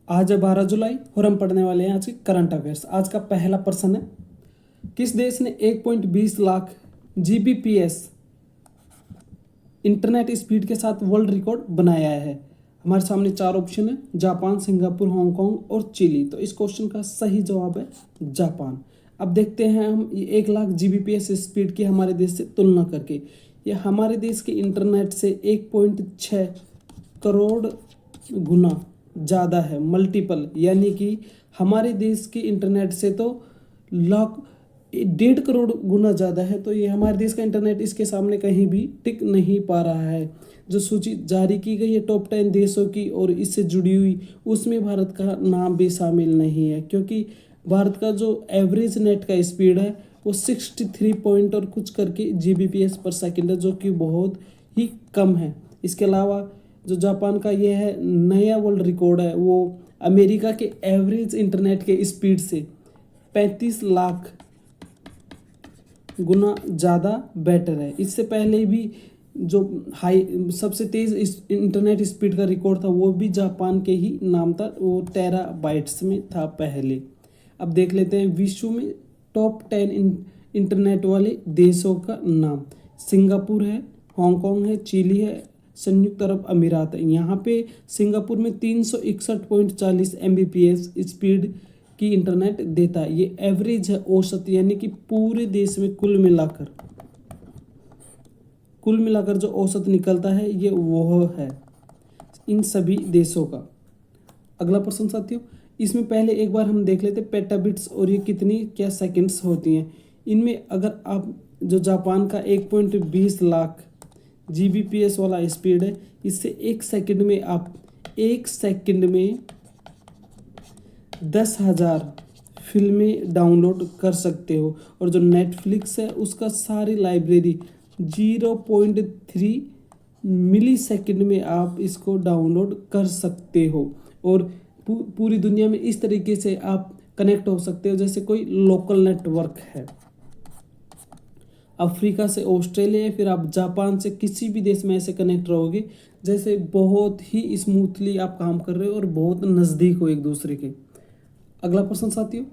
आज है 12 जुलाई और हम पढ़ने वाले हैं आज के करंट अफेयर्स। आज का पहला प्रश्न है, किस देश ने 1.20 लाख जीबीपीएस इंटरनेट स्पीड के साथ वर्ल्ड रिकॉर्ड बनाया है? हमारे सामने चार ऑप्शन है, जापान, सिंगापुर, हांगकांग और चिली। तो इस क्वेश्चन का सही जवाब है जापान। अब देखते हैं हम 1 लाख जीबीपीएस स्पीड की हमारे देश से तुलना करके। यह हमारे देश के इंटरनेट से 1.6 करोड़ गुना ज़्यादा है, मल्टीपल, यानी कि हमारे देश के इंटरनेट से तो 1.5 करोड़ गुना ज़्यादा है। तो ये हमारे देश का इंटरनेट इसके सामने कहीं भी टिक नहीं पा रहा है। जो सूची जारी की गई है टॉप 10 देशों की और इससे जुड़ी हुई, उसमें भारत का नाम भी शामिल नहीं है, क्योंकि भारत का जो एवरेज नेट का स्पीड है वो 63 पॉइंट और कुछ करके जीबीपीएस पर सेकेंड है, जो कि बहुत ही कम है। इसके अलावा जो जापान का ये है नया वर्ल्ड रिकॉर्ड है, वो अमेरिका के एवरेज इंटरनेट के स्पीड से 35 लाख गुना ज़्यादा बेटर है। इससे पहले भी जो हाई सबसे तेज़ इंटरनेट स्पीड का रिकॉर्ड था वो भी जापान के ही नाम था, वो टेराबाइट्स में था पहले। अब देख लेते हैं विश्व में टॉप 10 इंटरनेट वाले देशों का नाम। सिंगापुर है, हांगकांग है, चिली है, संयुक्त अरब अमीरात है। यहाँ पे सिंगापुर में 361.40 एमबीपीएस स्पीड की इंटरनेट देता है। ये एवरेज है, औसत, यानी कि पूरे देश में कुल मिलाकर जो औसत निकलता है ये वो है इन सभी देशों का। अगला प्रश्न साथियों, इसमें पहले एक बार हम देख लेते पेटाबिट्स और ये कितनी क्या सेकंड्स होती हैं। इनमें अगर आप जो जापान का 1.20 लाख जीबीपीएस वाला स्पीड है, इससे एक सेकंड में 10,000 फिल्में डाउनलोड कर सकते हो। और जो नेटफ्लिक्स है उसका सारी लाइब्रेरी 0.3 मिली सेकेंड में आप इसको डाउनलोड कर सकते हो। और पूरी दुनिया में इस तरीके से आप कनेक्ट हो सकते हो जैसे कोई लोकल नेटवर्क है। अफ्रीका से ऑस्ट्रेलिया, फिर आप जापान से किसी भी देश में ऐसे कनेक्ट रहोगे जैसे बहुत ही स्मूथली आप काम कर रहे हो और बहुत नज़दीक हो एक दूसरे के। अगला प्रश्न साथियों,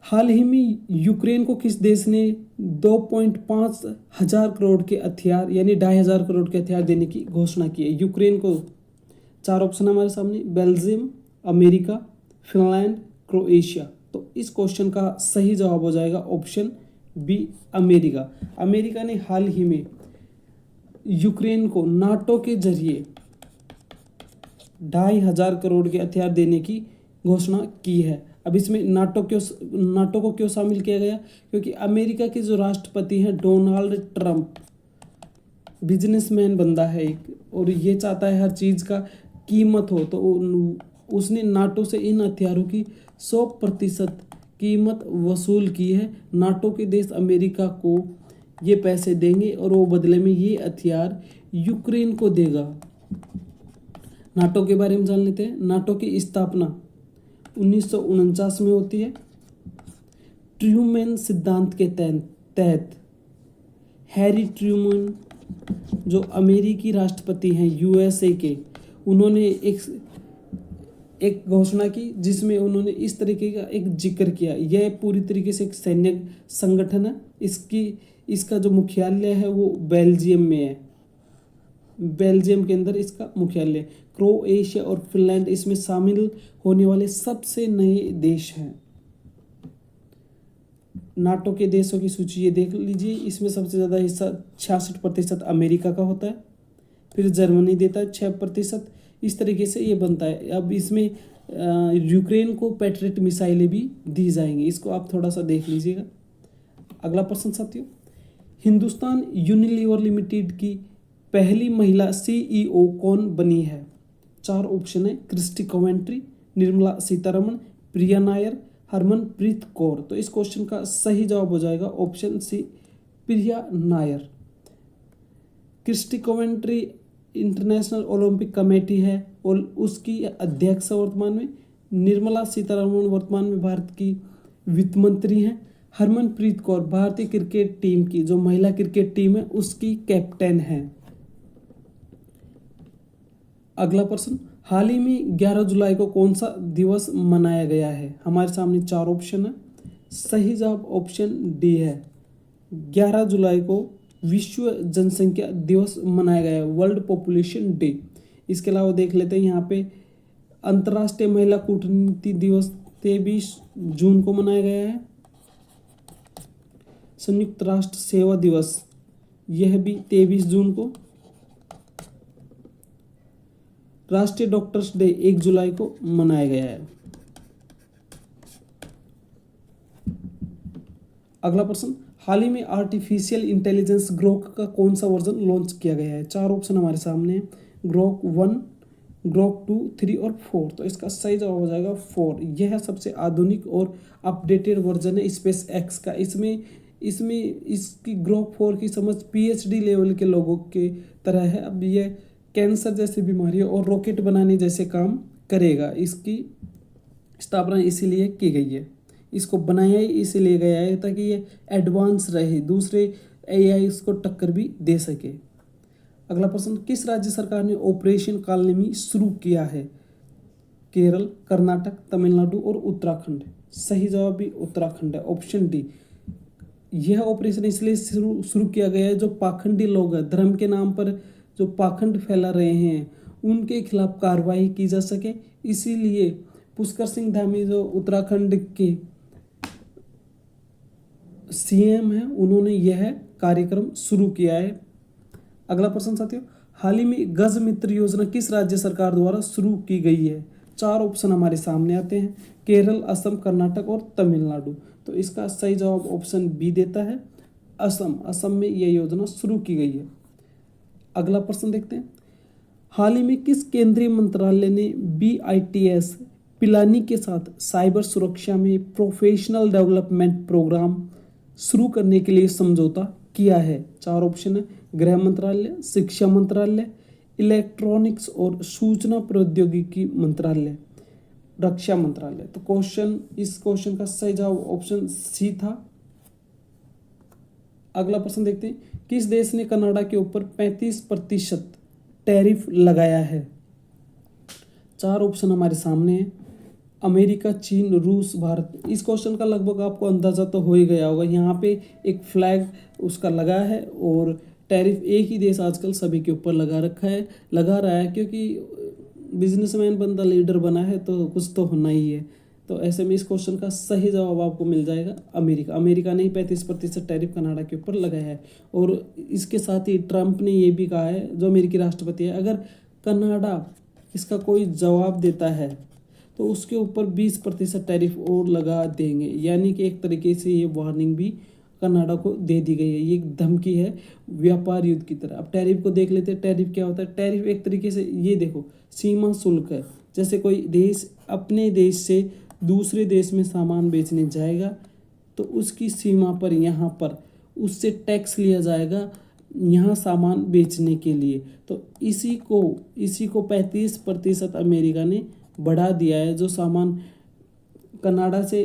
हाल ही में यूक्रेन को किस देश ने 2.5 हजार करोड़ के हथियार यानी 2.5 करोड़ के हथियार देने की घोषणा की है? यूक्रेन को चार ऑप्शन हमारे सामने, बेल्जियम, अमेरिका, फिनलैंड, क्रोएशिया। तो इस क्वेश्चन का सही जवाब हो जाएगा ऑप्शन बी, अमेरिका। अमेरिका ने हाल ही में यूक्रेन को नाटो के जरिए 2.5 करोड़ के हथियार देने की घोषणा की है। अब इसमें नाटो को क्यों शामिल किया गया? क्योंकि अमेरिका के जो राष्ट्रपति हैं डोनाल्ड ट्रंप बिजनेसमैन बंदा है एक, और ये चाहता है हर चीज़ का कीमत हो। तो उसने नाटो से इन हथियारों की 100% कीमत वसूल की है। नाटो के देश अमेरिका को ये पैसे देंगे और वो बदले में ये हथियार यूक्रेन को देगा। नाटो के बारे में जान लेते हैं। नाटो की स्थापना 1949 में होती है। ट्रूमैन सिद्धांत के तहत हैरी ट्रूमैन जो अमेरिकी राष्ट्रपति हैं यूएसए के, उन्होंने एक घोषणा की जिसमें उन्होंने इस तरीके का एक जिक्र किया। यह पूरी तरीके से एक सैन्य संगठन है। इसका जो मुख्यालय है वो बेल्जियम में है। बेल्जियम के अंदर इसका मुख्यालय। क्रोएशिया और फिनलैंड इसमें शामिल होने वाले सबसे नए देश हैं। नाटो के देशों की सूची ये देख लीजिए। इसमें सबसे ज़्यादा हिस्सा 66% अमेरिका का होता है, फिर जर्मनी देता है 6%। इस तरीके से ये बनता है। अब इसमें यूक्रेन को पैट्रियट मिसाइलें भी दी जाएंगी। इसको आप थोड़ा सा देख लीजिएगा। अगला प्रश्न साथियों, हिंदुस्तान यूनिलीवर लिमिटेड की पहली महिला सीईओ कौन बनी है? चार ऑप्शन है, क्रिस्टी कवेंट्री, निर्मला सीतारमण, प्रिया नायर, हरमनप्रीत कौर। तो इस क्वेश्चन का सही जवाब हो जाएगा option C, Priya Nair. Kirsty Coventry international Olympic committee है और उसकी अध्यक्ष वर्तमान में। निर्मला सीतारमण वर्तमान में भारत की वित्त मंत्री हैं। हरमनप्रीत कौर भारतीय क्रिकेट टीम की जो महिला क्रिकेट टीम है उसकी कैप्टन है। अगला प्रश्न, हाल ही में 11 जुलाई को कौन सा दिवस मनाया गया है? हमारे सामने 4 ऑप्शन है। सही जवाब ऑप्शन डी है। 11 जुलाई को विश्व जनसंख्या दिवस मनाया गया है, वर्ल्ड पॉपुलेशन डे। इसके अलावा देख लेते हैं यहाँ पे अंतर्राष्ट्रीय महिला कूटनीति दिवस 23 जून को मनाया गया है। संयुक्त राष्ट्र सेवा दिवस यह भी 23 जून को। राष्ट्रीय डॉक्टर्स डे 1 जुलाई को मनाया गया है। अगला प्रश्न, हाल ही में आर्टिफिशियल इंटेलिजेंस ग्रोक का कौन सा वर्जन लॉन्च किया गया है? 4 ऑप्शन हमारे सामने हैं, ग्रोक 1, ग्रोक 2, 3 और 4। तो इसका सही जवाब हो जाएगा 4। यह सबसे आधुनिक और अपडेटेड वर्जन है स्पेस एक्स का। इसमें इसकी ग्रोक 4 की समझ PhD लेवल के लोगों के तरह है। अब यह कैंसर जैसी बीमारियों और रॉकेट बनाने जैसे काम करेगा। इसकी स्थापना इसीलिए की गई है, इसको बनाया ही इसीलिए गया है ताकि ये एडवांस रहे, दूसरे AI इसको टक्कर भी दे सके। अगला प्रश्न, किस राज्य सरकार ने ऑपरेशन कालनेमी शुरू किया है? केरल, कर्नाटक, तमिलनाडु और उत्तराखंड। सही जवाब भी उत्तराखंड है, ऑप्शन डी। यह ऑपरेशन इसलिए शुरू किया गया है, जो पाखंडी लोग हैं, धर्म के नाम पर जो पाखंड फैला रहे हैं, उनके खिलाफ कार्रवाई की जा सके। इसीलिए पुष्कर सिंह धामी जो उत्तराखंड के CM हैं, उन्होंने यह कार्यक्रम शुरू किया है। अगला प्रश्न साथियों, हाल ही में गज मित्र योजना किस राज्य सरकार द्वारा शुरू की गई है? 4 ऑप्शन हमारे सामने आते हैं, केरल, असम, कर्नाटक और तमिलनाडु। तो इसका सही जवाब ऑप्शन बी देता है, असम में यह योजना शुरू की गई है। अगला प्रश्न देखते हैं, हाल ही में किस केंद्रीय मंत्रालय ने BITS पिलानी के साथ साइबर सुरक्षा में प्रोफेशनल डेवलपमेंट प्रोग्राम शुरू करने के लिए समझौता किया है? 4 ऑप्शन है, गृह मंत्रालय, शिक्षा मंत्रालय, इलेक्ट्रॉनिक्स और सूचना प्रौद्योगिकी मंत्रालय, रक्षा मंत्रालय। तो इस क्वेश्चन का सही जवाब ऑप्शन सी था। अगला प्रश्न देखते हैं, किस देश ने कनाडा के ऊपर 35% टैरिफ लगाया है? 4 ऑप्शन हमारे सामने हैं, अमेरिका, चीन, रूस, भारत। इस क्वेश्चन का लगभग आपको अंदाजा तो हो ही गया होगा। यहाँ पे एक फ्लैग उसका लगा है और टैरिफ एक ही देश आजकल सभी के ऊपर लगा रहा है, क्योंकि बिजनेसमैन बंदा लीडर बना है तो कुछ तो होना ही है। तो ऐसे में इस क्वेश्चन का सही जवाब आपको मिल जाएगा अमेरिका ने ही 35% टैरिफ कनाडा के ऊपर लगाया है। और इसके साथ ही ट्रंप ने ये भी कहा है, जो अमेरिकी राष्ट्रपति है, अगर कनाडा इसका कोई जवाब देता है तो उसके ऊपर 20% टैरिफ और लगा देंगे। यानी कि एक तरीके से ये वार्निंग भी कनाडा को दे दी गई है। ये एक धमकी है व्यापार युद्ध की तरह। अब टैरिफ को देख लेते हैं, टैरिफ क्या होता है? टैरिफ एक तरीके से ये देखो सीमा शुल्क है। जैसे कोई देश अपने देश से दूसरे देश में सामान बेचने जाएगा तो उसकी सीमा पर यहाँ पर उससे टैक्स लिया जाएगा यहाँ सामान बेचने के लिए। तो इसी को 35% अमेरिका ने बढ़ा दिया है। जो सामान कनाडा से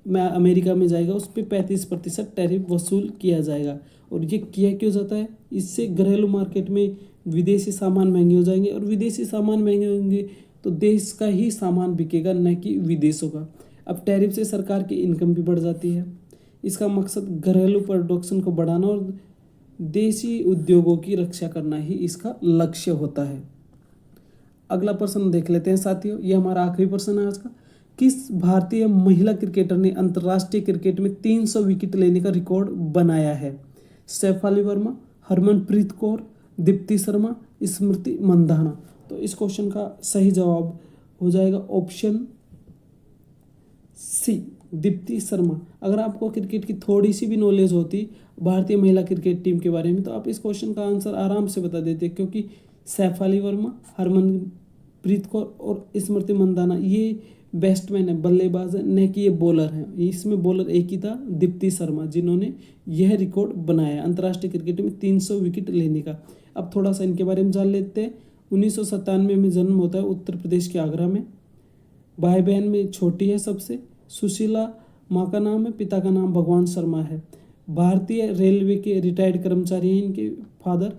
अमेरिका में जाएगा उस पर 35% टैरिफ वसूल किया जाएगा। और ये किया क्यों जाता है? इससे घरेलू मार्केट में विदेशी सामान महंगे हो जाएंगे, और विदेशी सामान महंगे होंगे तो देश का ही सामान बिकेगा, न कि विदेशों का। अब टैरिफ से सरकार की इनकम भी बढ़ जाती है। इसका मकसद घरेलू प्रोडक्शन को बढ़ाना और देशी उद्योगों की रक्षा करना ही इसका लक्ष्य होता है। अगला प्रश्न देख लेते हैं साथियों, ये हमारा आखिरी प्रश्न है आज का। किस भारतीय महिला क्रिकेटर ने अंतर्राष्ट्रीय क्रिकेट में 300 विकेट लेने का रिकॉर्ड बनाया है? शेफाली वर्मा, हरमनप्रीत कौर, दीप्ति शर्मा, स्मृति मंधाना। तो इस क्वेश्चन का सही जवाब हो जाएगा ऑप्शन सी, दीप्ति शर्मा। अगर आपको क्रिकेट की थोड़ी सी भी नॉलेज होती भारतीय महिला क्रिकेट टीम के बारे में तो आप इस क्वेश्चन का आंसर आराम से बता देते, क्योंकि शेफाली वर्मा, हरमनप्रीत कौर और स्मृति मंधाना ये बैट्समैन है, बल्लेबाज है, न कि ये बॉलर हैं। इसमें बॉलर एक ही था, दीप्ति शर्मा, जिन्होंने यह रिकॉर्ड बनाया अंतर्राष्ट्रीय क्रिकेट में 300 विकेट लेने का। अब थोड़ा सा इनके बारे में जान लेते हैं। 1997 में जन्म होता है उत्तर प्रदेश के आगरा में। भाई बहन में छोटी है सबसे। सुशीला माँ का नाम है, पिता का नाम भगवान शर्मा है। भारतीय रेलवे के रिटायर्ड कर्मचारी हैं इनके फादर।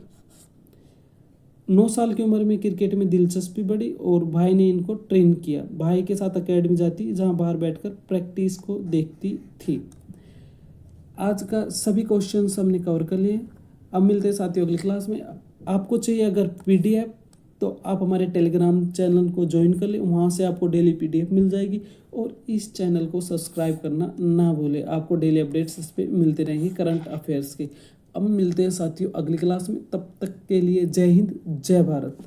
9 साल की उम्र में क्रिकेट में दिलचस्पी बढ़ी और भाई ने इनको ट्रेन किया। भाई के साथ एकेडमी जाती जहां बाहर बैठकर प्रैक्टिस को देखती थी। आज का सभी क्वेश्चंस हमने कवर कर लिए। अब मिलते हैं साथियों अगली क्लास में। आपको चाहिए अगर पीडीएफ तो आप हमारे टेलीग्राम चैनल को ज्वाइन कर लें, वहाँ से आपको डेली पीडीएफ मिल जाएगी। और इस चैनल को सब्सक्राइब करना ना भूलें, आपको डेली अपडेट्स इस पर मिलते रहेंगे करंट अफेयर्स के। अब मिलते हैं साथियों अगली क्लास में, तब तक के लिए जय हिंद जय भारत।